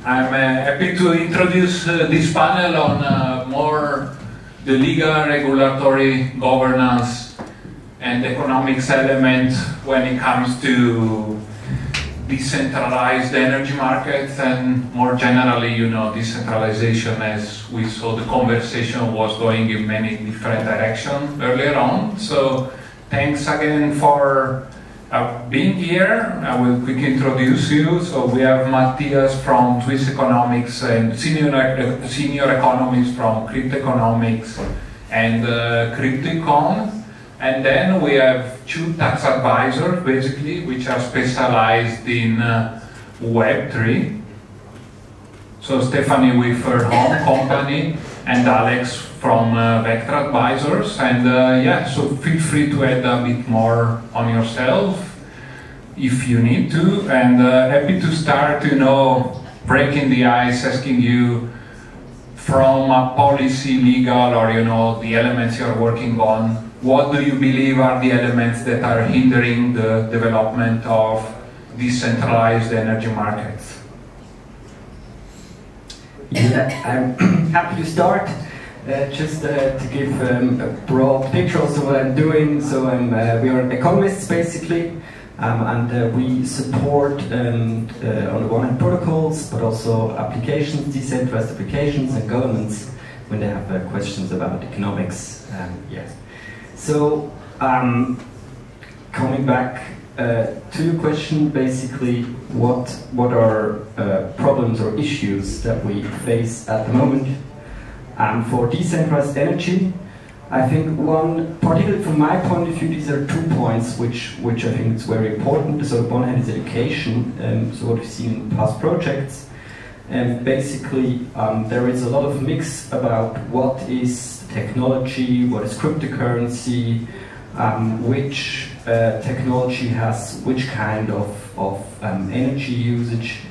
I'm happy to introduce this panel on more the legal, regulatory, governance and economics element when it comes to decentralized energy markets and more generally, you know, decentralization, as we saw the conversation was going in many different directions earlier on. So thanks again for being here. I will quickly introduce you. So we have Matthias from Swiss Economics and senior economics from Crypto Economics and CryptoEcon. And then we have two tax advisors, basically, which are specialized in Web3. So Stéphanie with her home company and Alex from Vectra Advisors. And yeah, so feel free to add a bit more on yourself if you need to. And happy to start, you know, breaking the ice, asking you from a policy, legal, or, you know, the elements you're working on, what do you believe are the elements that are hindering the development of decentralized energy markets? Yeah, I'm happy to start. Just to give a broad picture also what I'm doing. So we are economists basically, and we support on the one hand protocols, but also applications, decentralized applications, and governments when they have questions about economics. Yes. So, coming back to your question, basically, what are problems or issues that we face at the moment for decentralized energy? I think one, particularly from my point of view, these are 2 points which I think is very important. So, on one hand is education. So, what we've seen in past projects, and basically, there is a lot of mix about what is technology, what is cryptocurrency, which technology has which kind of energy usage.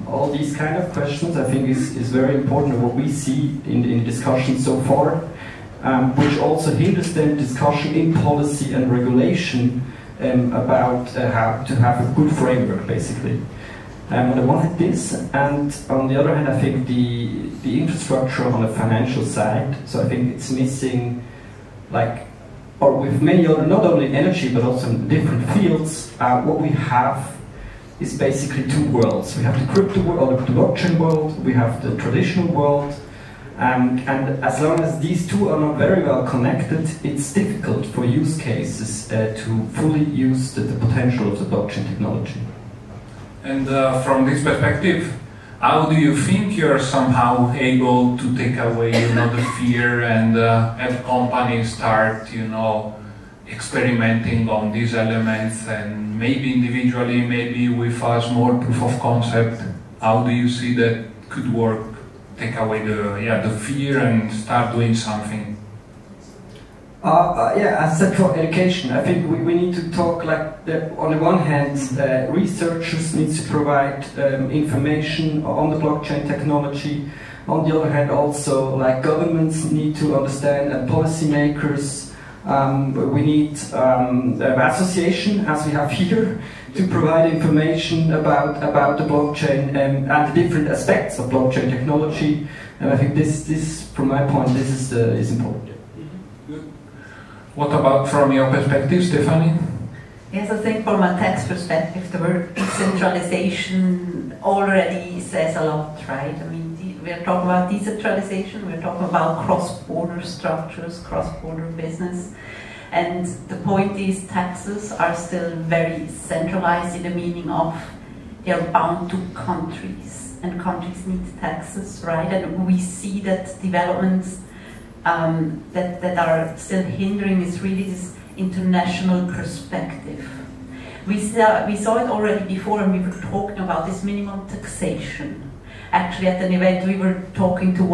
All these kind of questions I think is very important, what we see in discussions so far, which also hinders then discussion in policy and regulation about how to have a good framework basically. On the one hand this, and on the other hand I think the infrastructure on the financial side, so I think it's missing, like, or with many other, not only energy but also in different fields, what we have is basically 2 worlds. We have the crypto world, or the blockchain world, we have the traditional world, and as long as these 2 are not very well connected, it's difficult for use cases to fully use the potential of the blockchain technology. And from this perspective, how do you think you're somehow able to take away, you know, the fear and have companies start, you know, experimenting on these elements and maybe individually, maybe with us more proof of concept? How do you see that could work? Take away the fear and start doing something. Yeah, as said for education, I think we need to talk like on the one hand, researchers need to provide information on the blockchain technology. On the other hand, also like governments need to understand, and policymakers. We need association, as we have here, to provide information about the blockchain and the different aspects of blockchain technology. And I think this from my point, this is important. What about from your perspective, Stéphanie? Yes, I think from a tax perspective, the word decentralization already says a lot, right? I mean, we're talking about decentralization, we're talking about cross-border structures, cross-border business. And the point is, taxes are still very centralized in the meaning of they're bound to countries, and countries need taxes, right? And we see that developments that are still hindering is really this international perspective. We saw it already before, and we were talking about this minimum taxation. Actually, at an event, we were talking to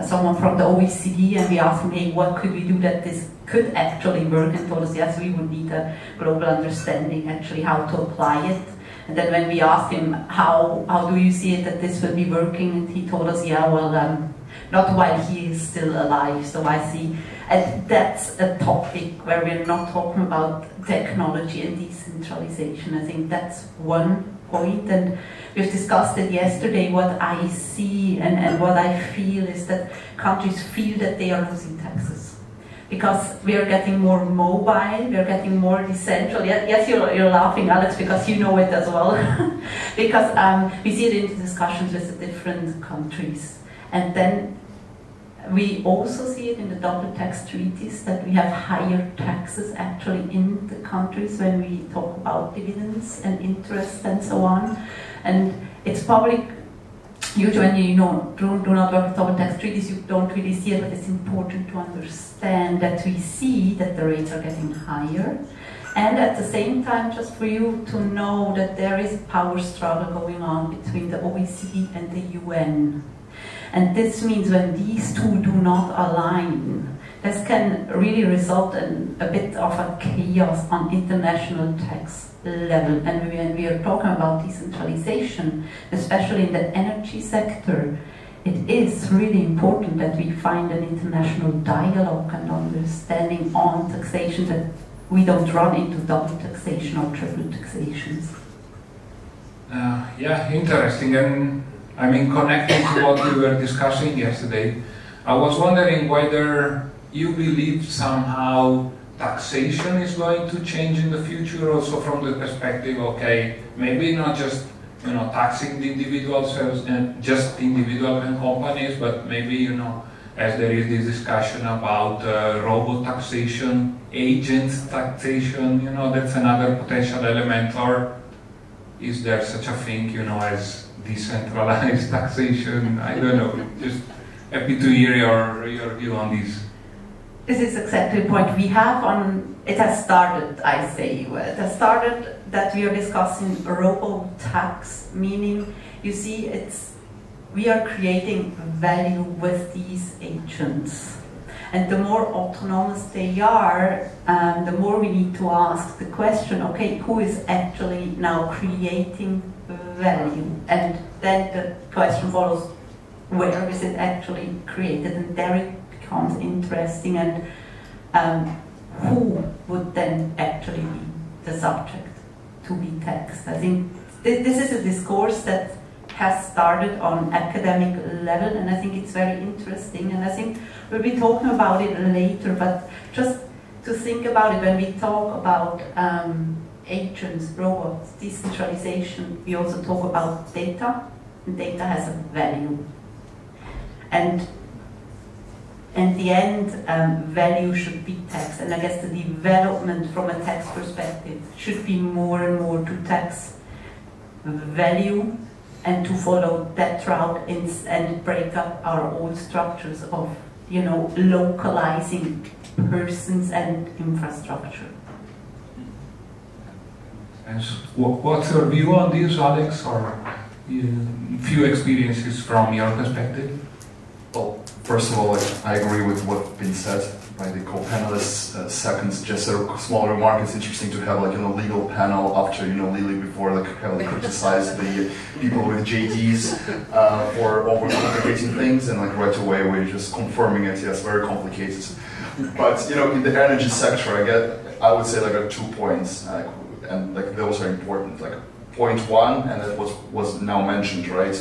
someone from the OECD, and we asked him, hey, what could we do that this could actually work? And told us, yes, we would need a global understanding, actually, how to apply it. And then when we asked him, how do you see it that this will be working? And he told us, yeah, well, not while he is still alive. So I see, and that's a topic where we're not talking about technology and decentralization. I think that's one point, and we've discussed it yesterday. What I see and what I feel is that countries feel that they are losing taxes. Because we are getting more mobile, we are getting more decentralized. Yes, you're laughing, Alex, because you know it as well. Because we see it in the discussions with the different countries. And then we also see it in the double tax treaties that we have higher taxes actually in the countries when we talk about dividends and interest and so on. And it's probably huge when you do not work with double tax treaties, you don't really see it, but it's important to understand that we see that the rates are getting higher. And at the same time, just for you to know that there is a power struggle going on between the OECD and the UN. And this means when these two do not align, this can really result in a bit of a chaos on international tax level. And when we are talking about decentralization, especially in the energy sector, it is really important that we find an international dialogue and understanding on taxation, that we don't run into double taxation or triple taxations. Yeah, interesting. And I mean, connecting to what we were discussing yesterday, I was wondering whether you believe somehow taxation is going to change in the future, also from the perspective, okay, maybe not just taxing the individuals and just individuals and companies, but maybe as there is this discussion about robot taxation, agent taxation, that's another potential element. Or is there such a thing, as decentralized taxation? I don't know. Just happy to hear your view on this. This is exactly the point we have on. It has started, I say. It has started that we are discussing robo tax, meaning you see, we are creating value with these agents. And the more autonomous they are, the more we need to ask the question, okay, who is actually now creating value? And then the question follows, where is it actually created? And there it becomes interesting, and who would then actually be the subject to be taxed? I think this is a discourse that has started on academic level, and I think it's very interesting, and I think we'll be talking about it later, but just to think about it, when we talk about agents, robots, decentralization, we also talk about data, and data has a value. And in the end, value should be taxed, and I guess the development from a tax perspective should be more and more to tax value and to follow that route and break up our old structures of, localizing persons and infrastructure. And what's your view on this, Alex, or few experiences from your perspective? Well, first of all, I agree with what's been said by the co-panelists. Second, just a small remark. It's interesting to have legal panel after Lily before heavily criticized the people with JDs for overcomplicating things, and right away we're just confirming it. Yes, very complicated. But in the energy sector, I would say 2 points, and those are important. Point one, and that was now mentioned, right?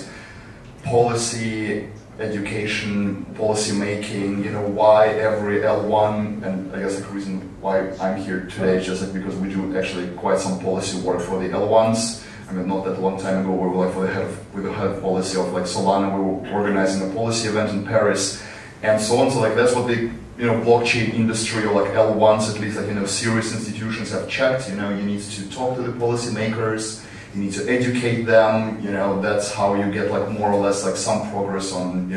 Policy, education, policy making, why every L1, and I guess the reason why I'm here today is just because we do actually quite some policy work for the L1s. I mean, not that long time ago, we were with the head of policy of Solana, we were organizing a policy event in Paris, and so on. So that's what the blockchain industry, or L1s at least, serious institutions have checked. You need to talk to the policymakers. You need to educate them, that's how you get more or less some progress on,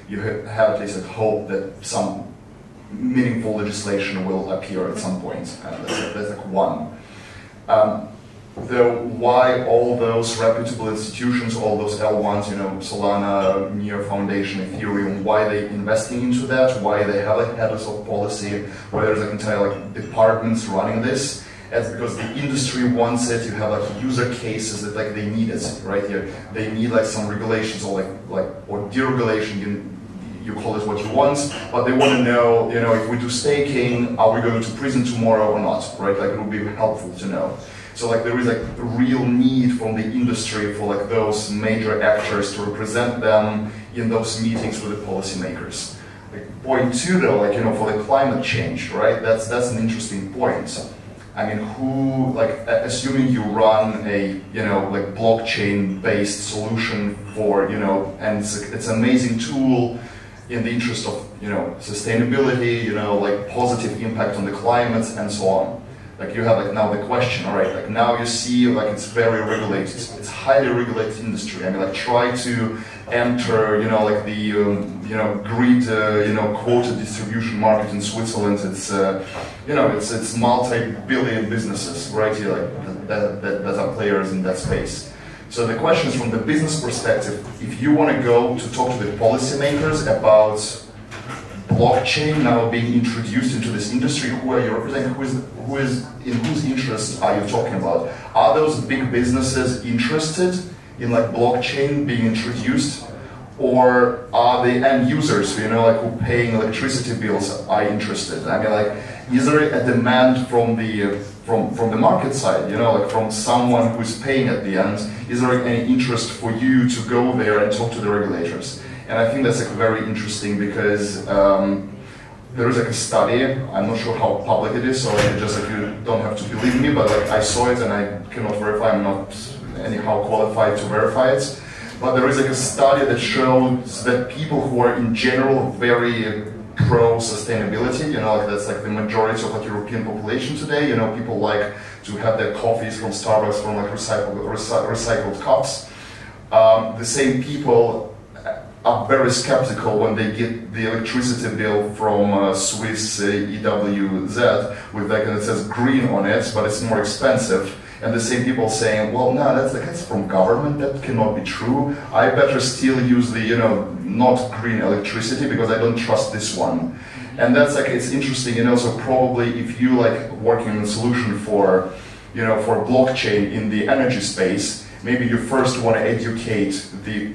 you have at least hope that some meaningful legislation will appear at some point. That's one. Why all those reputable institutions, all those L1s, Solana, Near Foundation, Ethereum, why they investing into that, why they have heads of policy, why there's entire departments running this. That's because the industry wants it. You have user cases that they need it, right here. They need some regulations, or or deregulation. You call it what you want, but they want to know, if we do staking, are we going to prison tomorrow or not, right? It would be helpful to know. So like there is like a real need from the industry for like those major actors to represent them in those meetings with the policymakers. Like point two though, like, you know, for the climate change, right? That's an interesting point. I mean, who, like, assuming you run a, you know, like blockchain-based solution for, you know, and it's an amazing tool in the interest of, you know, sustainability, you know, like positive impact on the climate and so on. Like you have like now the question, all right, like now you see like it's very regulated, it's highly regulated industry. I mean, like try to enter, you know, like the, you know, grid, you know, quota distribution market in Switzerland. It's, you know, it's multi-billion businesses right here, like that are players in that space. So the question is from the business perspective, if you want to go to talk to the policymakers about blockchain now being introduced into this industry, who are you representing? In whose interest are you talking about? Are those big businesses interested in like blockchain being introduced, or are the end users, you know, like who paying electricity bills are interested? I mean, like, is there a demand from the market side, you know, like from someone who's paying at the end? Is there any interest for you to go there and talk to the regulators? And I think that's like very interesting because there is like a study. I'm not sure how public it is, so like, just like you don't have to believe me, but like I saw it and I cannot verify. I'm not anyhow qualified to verify it. But there is like a study that shows that people who are in general very pro sustainability, you know, like that's like the majority of like European population today. You know, people like to have their coffees from Starbucks from like recycled cups. The same people are very skeptical when they get the electricity bill from Swiss EWZ with like, and it says green on it, but it's more expensive. And the same people saying, well, no, that's from government, that cannot be true. I better still use the, you know, not green electricity because I don't trust this one. And that's like, it's interesting, you know, so probably if you like working on a solution for, you know, for blockchain in the energy space, maybe you first want to educate the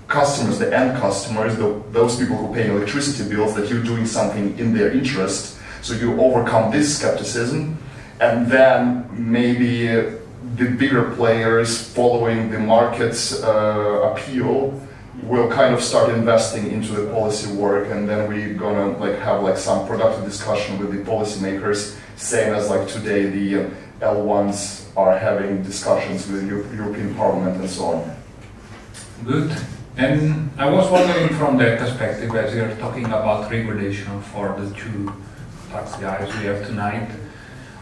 customers, the end customers, those people who pay electricity bills, that you're doing something in their interest. So you overcome this skepticism, and then maybe the bigger players following the market's appeal will kind of start investing into the policy work, and then we're gonna like have like some productive discussion with the policymakers, same as like today the L1s are having discussions with the European Parliament and so on. Good. And I was wondering from that perspective, as you're talking about regulation for the two tax guys we have tonight,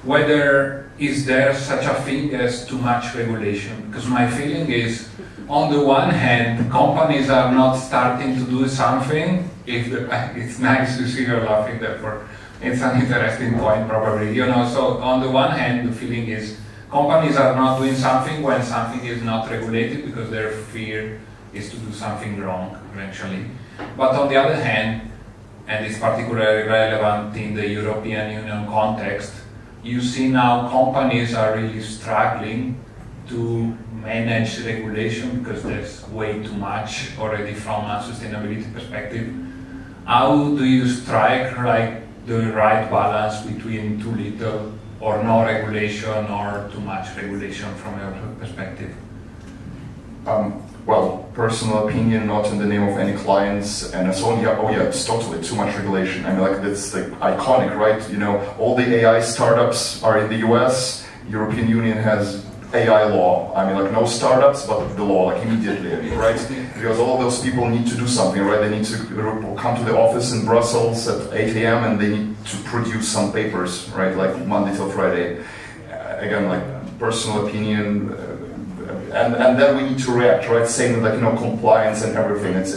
whether is there such a thing as too much regulation? Because my feeling is, on the one hand, companies are not starting to do something. It's nice to see you laughing therefore. It's an interesting point probably, you know, so on the one hand, the feeling is companies are not doing something when something is not regulated because their fear is to do something wrong eventually. But on the other hand, and it's particularly relevant in the European Union context, you see now companies are really struggling to manage regulation because there's way too much already from a sustainability perspective. How do you strike like the right balance between too little or no regulation or too much regulation from your perspective? Well, personal opinion, not in the name of any clients, and so on. Yeah, oh yeah, it's totally too much regulation. I mean, like that's like iconic, right? You know, all the AI startups are in the US. European Union has AI law. I mean, like no startups, but the law, like immediately, right? Because all those people need to do something, right? They need to come to the office in Brussels at 8 a.m. and they need to produce some papers, right? Like Monday till Friday. Again, like personal opinion. And then we need to react, right? Saying like, you know, compliance and everything. It's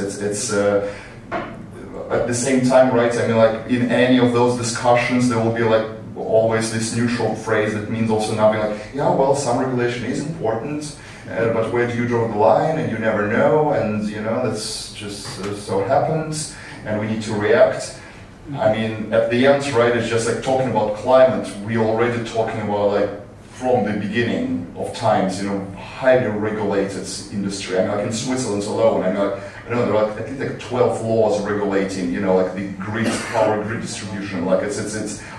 at the same time, right? I mean, like in any of those discussions, there will be like always this neutral phrase that means also nothing like, yeah, well, some regulation is important, but where do you draw the line? And you never know, and you know, that's just so happens, and we need to react. I mean, at the end, right? It's just like talking about climate. We already talking about like from the beginning of times, you know, highly regulated industry. I mean, like in Switzerland alone, I mean, like, I don't know, there are like, I think like 12 laws regulating, you know, like the grid, power grid distribution. Like it's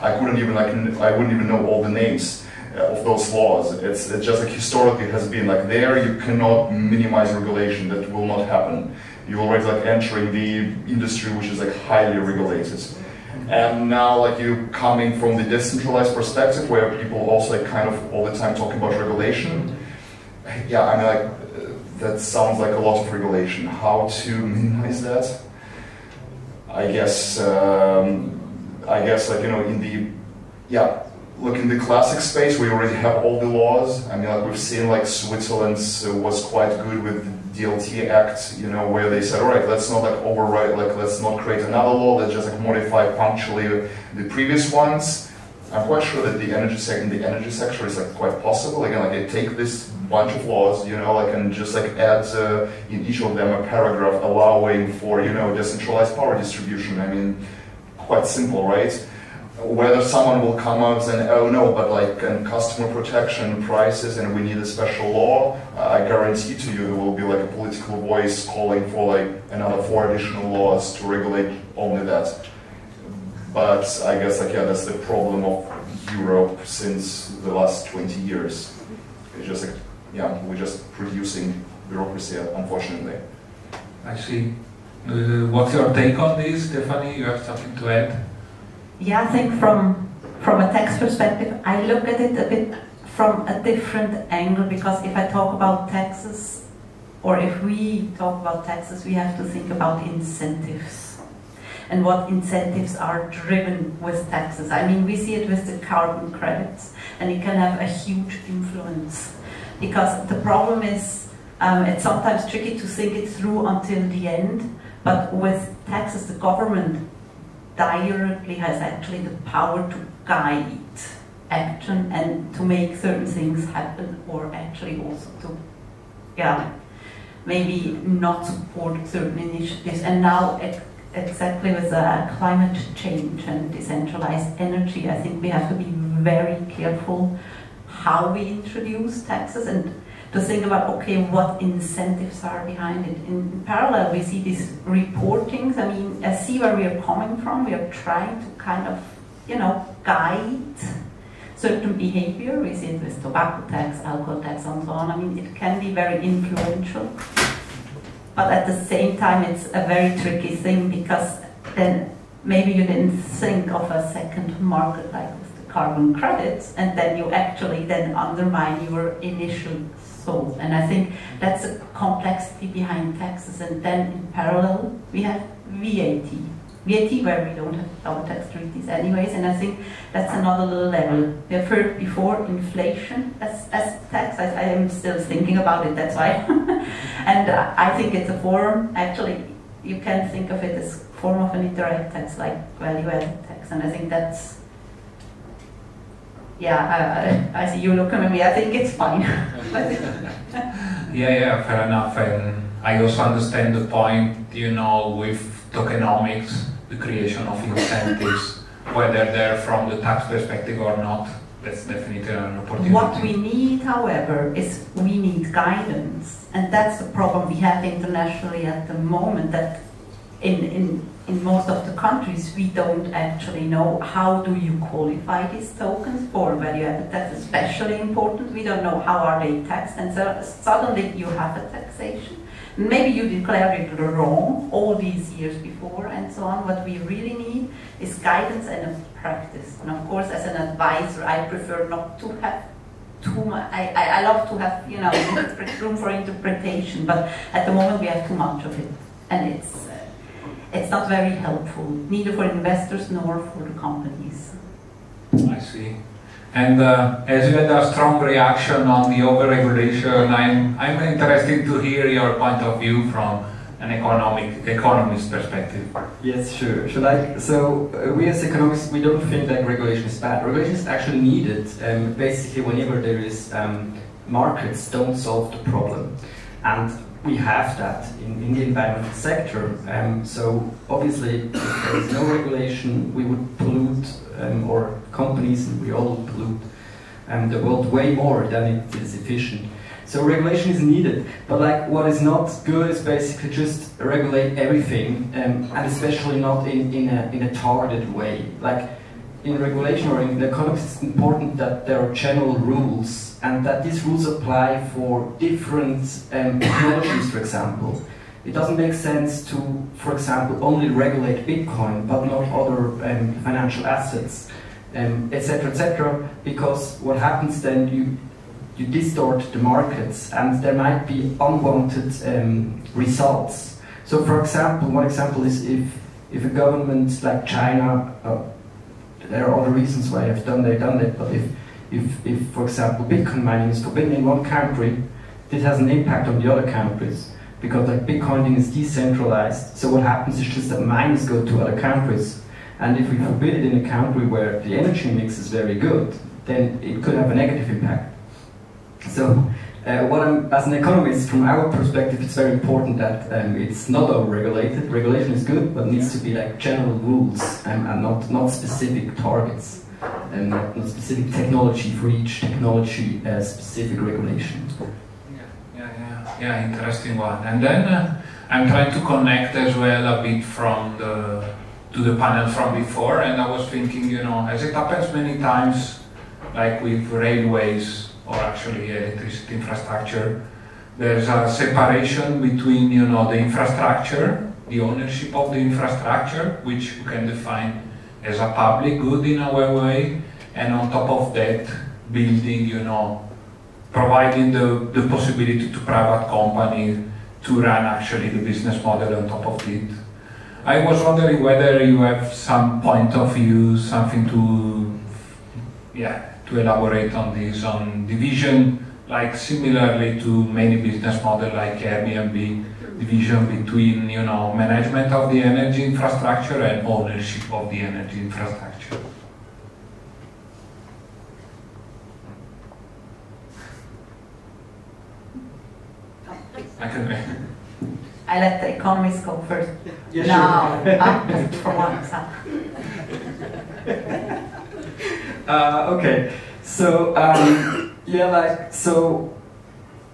I wouldn't even know all the names. of those laws. It's just like historically has been like there you cannot minimize regulation, that will not happen. You're already like entering the industry which is like highly regulated. And now like you coming from the decentralized perspective where people also like kind of all the time talking about regulation. Yeah, I mean like that sounds like a lot of regulation. How to minimize that? I guess like, you know, in the, look, in the classic space, we already have all the laws. I mean, like we've seen, like Switzerland was quite good with the DLT Act, you know, where they said, all right, let's not like override, like let's not create another law, let's just like modify punctually the previous ones. I'm quite sure that in the energy sector is like quite possible. Again, like they take this bunch of laws, you know, like and just like add in each of them a paragraph allowing for, you know, decentralized power distribution. I mean, quite simple, right? Whether someone will come out and, oh no, but like customer protection, prices, and we need a special law, I guarantee to you there will be like a political voice calling for like another 4 additional laws to regulate only that. But I guess like, that's the problem of Europe since the last 20 years. It's just like, we're just producing bureaucracy, unfortunately. I see. What's your take on this, Stéphanie? You have something to add? Yeah, I think from a tax perspective, I look at it a bit from a different angle, because if I talk about taxes, or if we talk about taxes, we have to think about incentives and what incentives are driven with taxes. I mean, we see it with the carbon credits, and it can have a huge influence, because the problem is it's sometimes tricky to think it through until the end, but with taxes, the government directly has actually the power to guide action and to make certain things happen, or actually also to, maybe not support certain initiatives. And now, exactly with climate change and decentralized energy, I think we have to be very careful how we introduce taxes and to think about, okay, what incentives are behind it. In parallel, we see these reportings. I mean, I see where we are coming from. We are trying to kind of, guide certain behavior. We see it with tobacco tax, alcohol tax, and so on. I mean, it can be very influential. But at the same time, it's a very tricky thing, because then maybe you didn't think of a second market like with the carbon credits, and then you actually then undermine your initial sold. And I think that's a complexity behind taxes. And then in parallel, we have VAT. VAT where we don't have double tax treaties anyways, and I think that's another little level. We have heard before inflation as tax. I am still thinking about it, that's why. And I think it's a form, actually, you can think of it as a form of an indirect tax, like value-added tax. And I think that's, I see you looking at me, I think it's fine. Yeah, fair enough. And I also understand the point, with tokenomics, the creation of incentives, whether they're from the tax perspective or not. That's definitely an opportunity. What we need, however, is we need guidance. And that's the problem we have internationally at the moment, that in most of the countries, we don't actually know how do you qualify these tokens for value-added. That's especially important. We don't know how are they taxed, and so suddenly you have a taxation. Maybe you declared it wrong all these years before, and so on. What we really need is guidance and a practice. And of course, as an advisor, I prefer not to have too much. I love to have room for interpretation, but at the moment we have too much of it, and it's not very helpful, neither for investors nor for the companies. I see. And as you had a strong reaction on the over-regulation, I'm interested to hear your point of view from an economist perspective. Yes, sure. So we as economists, we don't think that regulation is bad. Regulation is actually needed. Basically, whenever there is markets don't solve the problem, and we have that in the environmental sector. So obviously, if there is no regulation, we would pollute, or companies, and we all pollute the world way more than it is efficient. So regulation is needed, but like what is not good is basically just regulate everything, and especially not in a targeted way. Like in regulation or in economics, it's important that there are general rules and that these rules apply for different technologies, for example. It doesn't make sense to, for example, only regulate Bitcoin but not other financial assets, etc., because what happens then, you distort the markets and there might be unwanted results. So for example, one example is if a government like China, there are other reasons why they've done that, but if for example Bitcoin mining is forbidden in one country, this has an impact on the other countries, because like Bitcoining is decentralized, so what happens is just that miners go to other countries, and if we forbid it in a country where the energy mix is very good, then it could have a negative impact. So as an economist, from our perspective, it's very important that it's not over-regulated. Regulation is good, but it needs to be like general rules and not specific targets, and not specific technology for each technology specific regulation. Yeah, interesting one. And then I'm trying to connect as well a bit to the panel from before, and I was thinking, as it happens many times, like with railways or actually electricity infrastructure, there's a separation between, the infrastructure, the ownership of the infrastructure, which you can define as a public good in a way, and on top of that, building, providing the possibility to private company to run actually the business model on top of it. I was wondering whether you have some point of view, something to elaborate on this, on division, like similarly to many business models like Airbnb, division between, management of the energy infrastructure and ownership of the energy infrastructure. I let the economists go first. Yeah, no, sure. For once. Okay, so so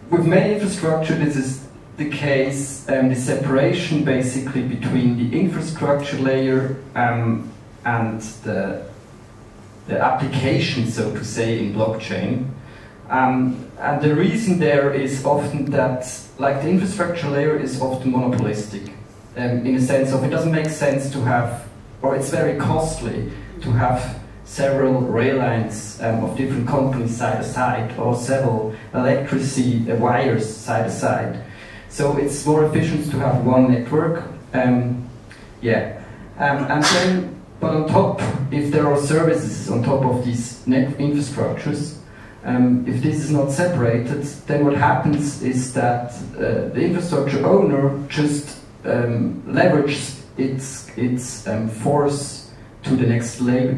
with many infrastructure, this is the case. The separation basically between the infrastructure layer and the application, so to say, in blockchain. And the reason there is often that, like, the infrastructure layer is often monopolistic, in a sense of it doesn't make sense to have, or it's very costly to have several rail lines of different companies side by side, or several electricity wires side by side. So it's more efficient to have one network. And then, but on top, if there are services on top of these net infrastructures, if this is not separated, then what happens is that the infrastructure owner just leverages its force to the next layer,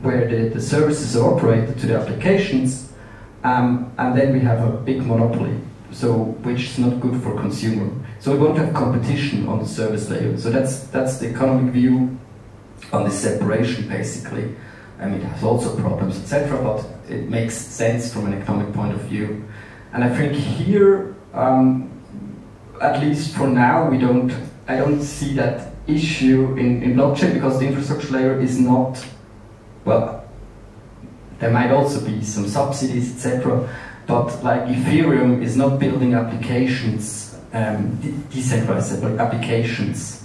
where the services are operated to the applications, and then we have a big monopoly, so which is not good for consumer. So we won't have competition on the service layer. So that's the economic view on the separation, basically. I mean, it has also problems, etc., but it makes sense from an economic point of view. And I think here, at least for now, I don't see that issue in blockchain, because the infrastructure layer is not, well, there might also be some subsidies, etc., but like Ethereum is not building applications, decentralized applications,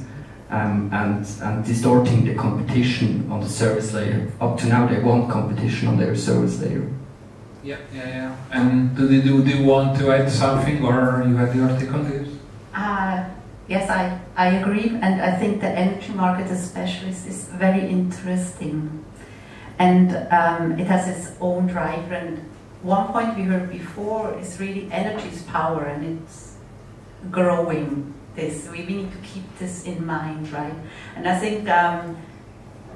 and distorting the competition on the service layer. Up to now, they want competition on their service layer. Yeah. And do you want to add something, or you have your take on this? Yes, I agree, and I think the energy market especially is very interesting, and it has its own driver. And one point we heard before is really energy is power, and it's growing. We need to keep this in mind, right? And I think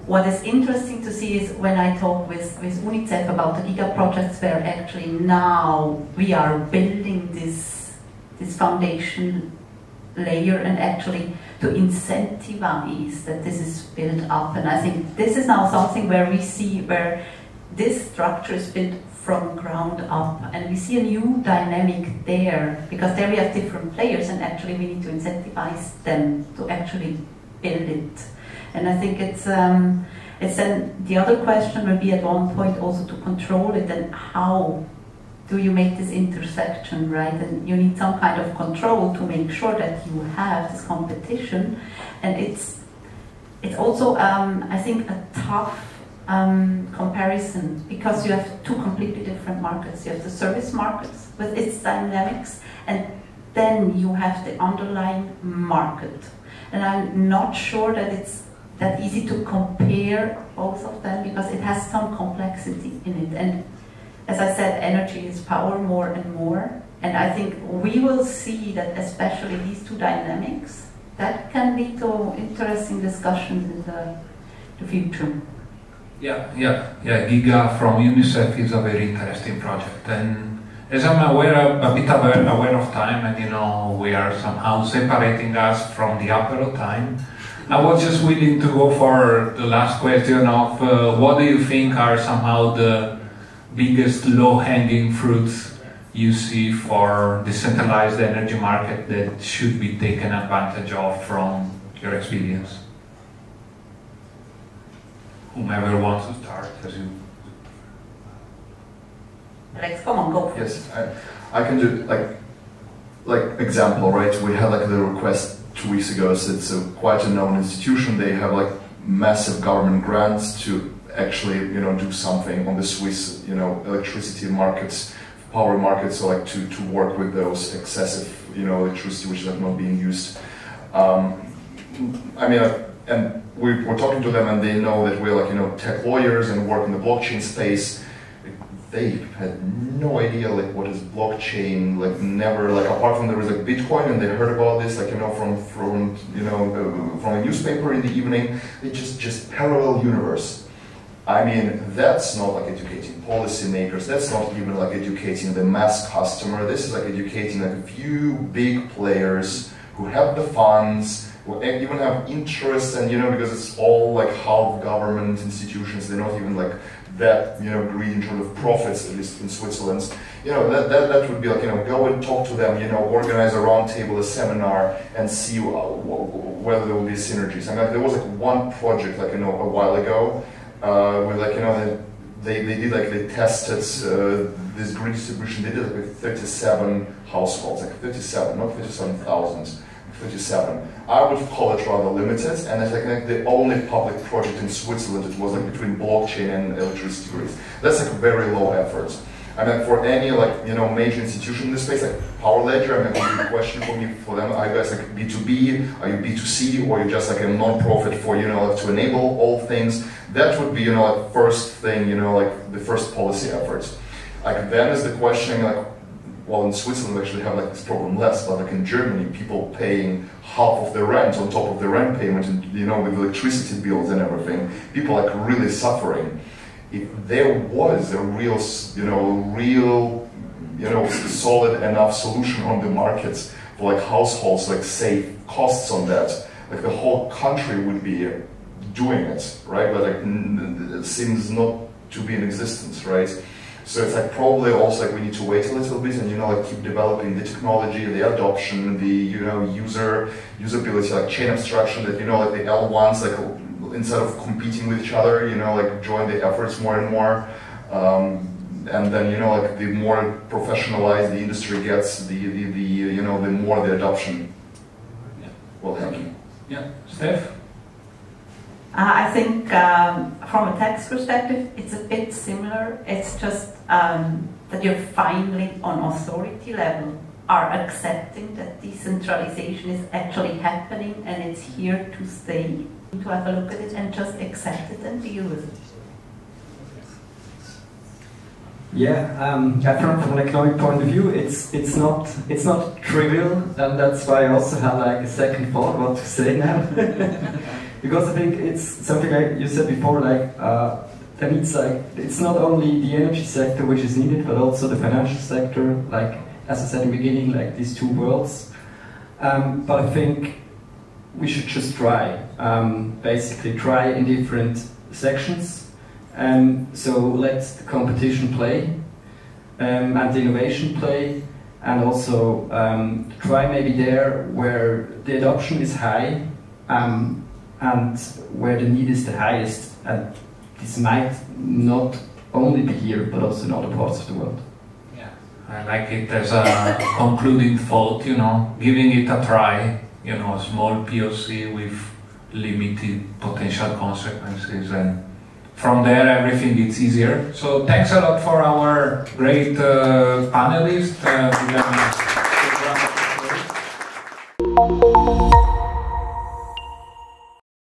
what is interesting to see is when I talk with UNICEF about the giga projects, where actually now we are building this foundation layer, and actually to incentivize that this is built up. And I think this is now something where we see where this structure is built from ground up, and we see a new dynamic there, because there we have different players, and actually we need to incentivize them to actually build it. And I think it's It's then the other question will be at one point also to control it, and how do you make this intersection, right? And you need some kind of control to make sure that you have this competition. And it's also, I think, a tough comparison, because you have two completely different markets. You have the service markets with its dynamics, and then you have the underlying market. And I'm not sure that it's that easy to compare both of them, because it has some complexity in it. And as I said, energy is power more and more. And I think we will see that especially these two dynamics, that can lead to interesting discussions in the future. Yeah. Giga from UNICEF is a very interesting project. And as I'm aware, a bit aware of time, and you know, we are somehow separating us from the apero time, I was just willing to go for the last question of what do you think are somehow the biggest low-hanging fruits you see for decentralized energy market that should be taken advantage of from your experience? Whomever wants to start, as you. Alex, come on, go. Yes, I can do like example, right? We had like the request 2 weeks ago. So it's quite a known institution. They have like massive government grants to actually, you know, do something on the Swiss, you know, electricity markets, power markets, so like to work with those excessive, you know, electricity which is like not being used. I mean, and we're talking to them, and they know that we're like, you know, tech lawyers and work in the blockchain space. They had no idea like what is blockchain, like never, like apart from there was like Bitcoin, and they heard about this like, you know, from you know, from a newspaper in the evening. It just parallel universe. I mean, that's not like educating policymakers, that's not even like educating the mass customer. This is like educating like a few big players who have the funds, who even have interest, and you know, because it's all like half government institutions, they're not even like that, you know, greedy in terms of profits, at least in Switzerland. You know, that would be like, you know, go and talk to them, you know, organize a roundtable, a seminar, and see whether there will be synergies. I mean, like, there was like one project, like, you know, a while ago, where like, you know, they did like, they tested this grid distribution. They did like with 37 households, like 37, not 37,000. 37. I would call it rather limited, and it's like the only public project in Switzerland. It was like between blockchain and electricity grids. That's like very low effort. I mean, for any like, you know, major institution in this space, like Powerledger, I mean, it would be a question for me, for them. Are you guys like B2B? Are you B2C? Or are you just like a non-profit for, you know, like to enable all things? That would be, you know, like first thing, you know, like the first policy efforts. Like then is the question, like, well, in Switzerland we actually have like this problem less, but like in Germany, people paying half of the rent on top of the rent payment, and you know, with electricity bills and everything, people like really suffering. If there was a real, solid enough solution on the markets for like households, like save costs on that, like the whole country would be doing it, right? But like it seems not to be in existence, right? So it's like probably also like we need to wait a little bit and, you know, like keep developing the technology, the adoption, the, you know, usability, like chain abstraction, that, you know, like the L1s, like instead of competing with each other, you know, like join the efforts more and more. And then, you know, like the more professionalized the industry gets, the you know, the more the adoption will happen. Yeah, Steph? I think from a tax perspective, it's a bit similar. It's just that you're finally on authority level are accepting that decentralization is actually happening and it's here to stay. To have a look at it and just accept it and deal with it. Yeah, from an economic point of view, it's not trivial, and that's why I also had like a second thought what to say now. Because I think it's something like you said before, like that it's like it's not only the energy sector which is needed, but also the financial sector. Like as I said in the beginning, like these two worlds. But I think we should just try, basically try in different sections. So let the competition play and the innovation play, and also try maybe there where the adoption is high and where the need is the highest, And this might not only be here, but also in other parts of the world. Yeah, I like it as a concluding thought, you know, giving it a try, you know, a small POC with limited potential consequences, and from there everything gets easier. So thanks a lot for our great panelists.